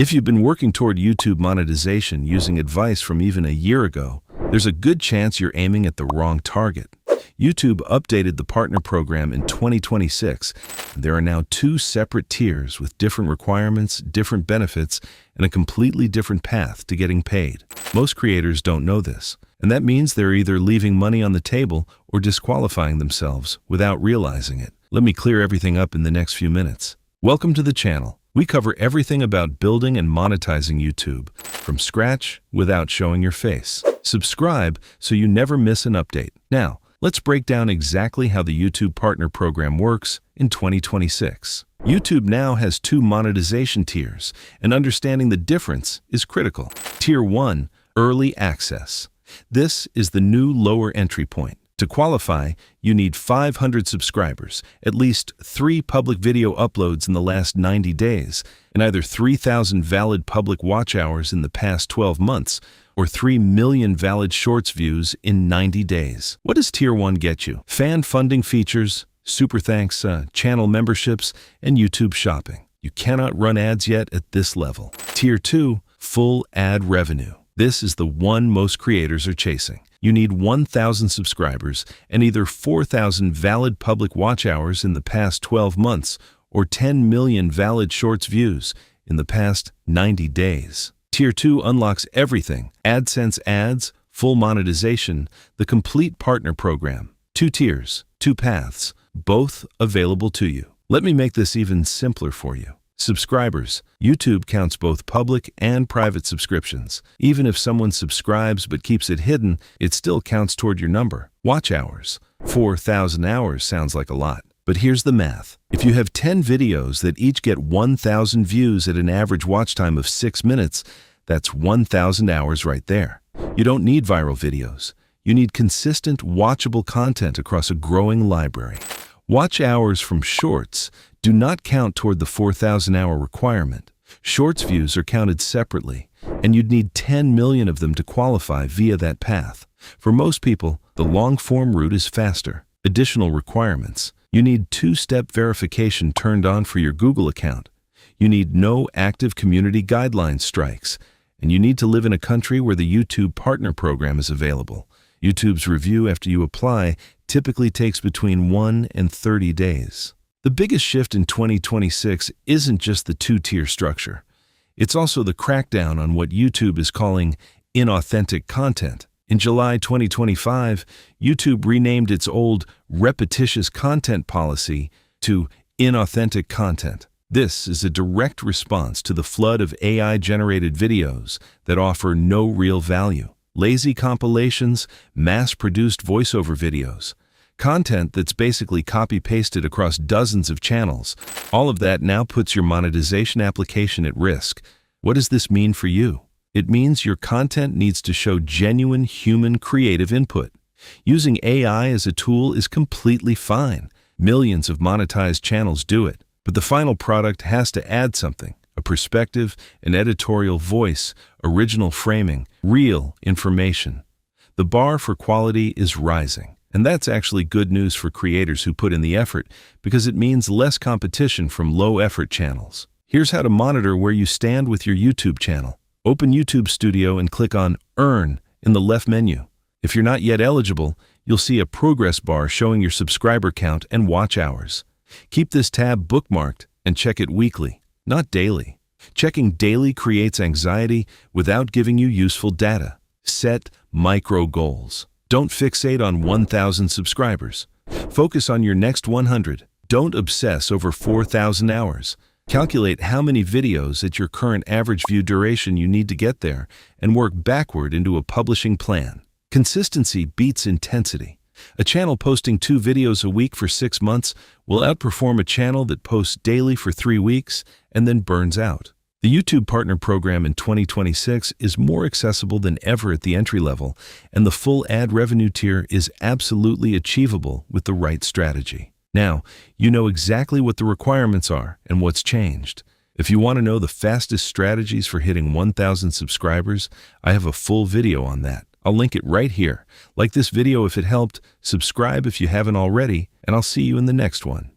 If you've been working toward YouTube monetization using advice from even a year ago, there's a good chance you're aiming at the wrong target. YouTube updated the partner program in 2026, and there are now two separate tiers with different requirements, different benefits, and a completely different path to getting paid. Most creators don't know this, and that means they're either leaving money on the table or disqualifying themselves without realizing it. Let me clear everything up in the next few minutes. Welcome to the channel. We cover everything about building and monetizing YouTube from scratch without showing your face. Subscribe so you never miss an update. Now, let's break down exactly how the YouTube Partner Program works in 2026. YouTube now has two monetization tiers, and understanding the difference is critical. Tier 1, Early Access. This is the new lower entry point. To qualify, you need 500 subscribers, at least 3 public video uploads in the last 90 days, and either 3,000 valid public watch hours in the past 12 months, or 3 million valid shorts views in 90 days. What does Tier 1 get you? Fan funding features, super thanks, channel memberships, and YouTube shopping. You cannot run ads yet at this level. Tier 2, Full Ad Revenue. This is the one most creators are chasing. You need 1,000 subscribers and either 4,000 valid public watch hours in the past 12 months or 10 million valid shorts views in the past 90 days. Tier 2 unlocks everything: AdSense ads, full monetization, the complete partner program. 2 tiers, 2 paths, both available to you. Let me make this even simpler for you. Subscribers. YouTube counts both public and private subscriptions. Even if someone subscribes but keeps it hidden, it still counts toward your number. Watch hours. 4,000 hours sounds like a lot, but here's the math. If you have 10 videos that each get 1,000 views at an average watch time of 6 minutes, that's 1,000 hours right there. You don't need viral videos. You need consistent, watchable content across a growing library. Watch hours from shorts do not count toward the 4,000-hour requirement. Shorts views are counted separately, and you'd need 10 million of them to qualify via that path. For most people, the long-form route is faster. Additional requirements. You need 2-step verification turned on for your Google account. You need no active community guidelines strikes, and you need to live in a country where the YouTube Partner Program is available. YouTube's review after you apply typically takes between 1 and 30 days. The biggest shift in 2026 isn't just the 2-tier structure. It's also the crackdown on what YouTube is calling inauthentic content. In July 2025, YouTube renamed its old repetitious content policy to inauthentic content. This is a direct response to the flood of AI-generated videos that offer no real value. Lazy compilations, mass-produced voiceover videos, content that's basically copy-pasted across dozens of channels. All of that now puts your monetization application at risk. What does this mean for you? It means your content needs to show genuine human creative input. Using AI as a tool is completely fine. Millions of monetized channels do it. But the final product has to add something: a perspective, an editorial voice, original framing, real information. The bar for quality is rising. And that's actually good news for creators who put in the effort, because it means less competition from low-effort channels. Here's how to monitor where you stand with your YouTube channel. Open YouTube Studio and click on Earn in the left menu. If you're not yet eligible, you'll see a progress bar showing your subscriber count and watch hours. Keep this tab bookmarked and check it weekly, not daily. Checking daily creates anxiety without giving you useful data. Set micro goals. Don't fixate on 1,000 subscribers. Focus on your next 100. Don't obsess over 4,000 hours. Calculate how many videos at your current average view duration you need to get there and work backward into a publishing plan. Consistency beats intensity. A channel posting 2 videos a week for 6 months will outperform a channel that posts daily for 3 weeks and then burns out. The YouTube Partner Program in 2026 is more accessible than ever at the entry level, and the full ad revenue tier is absolutely achievable with the right strategy. Now, you know exactly what the requirements are and what's changed. If you want to know the fastest strategies for hitting 1,000 subscribers, I have a full video on that. I'll link it right here. Like this video if it helped, subscribe if you haven't already, and I'll see you in the next one.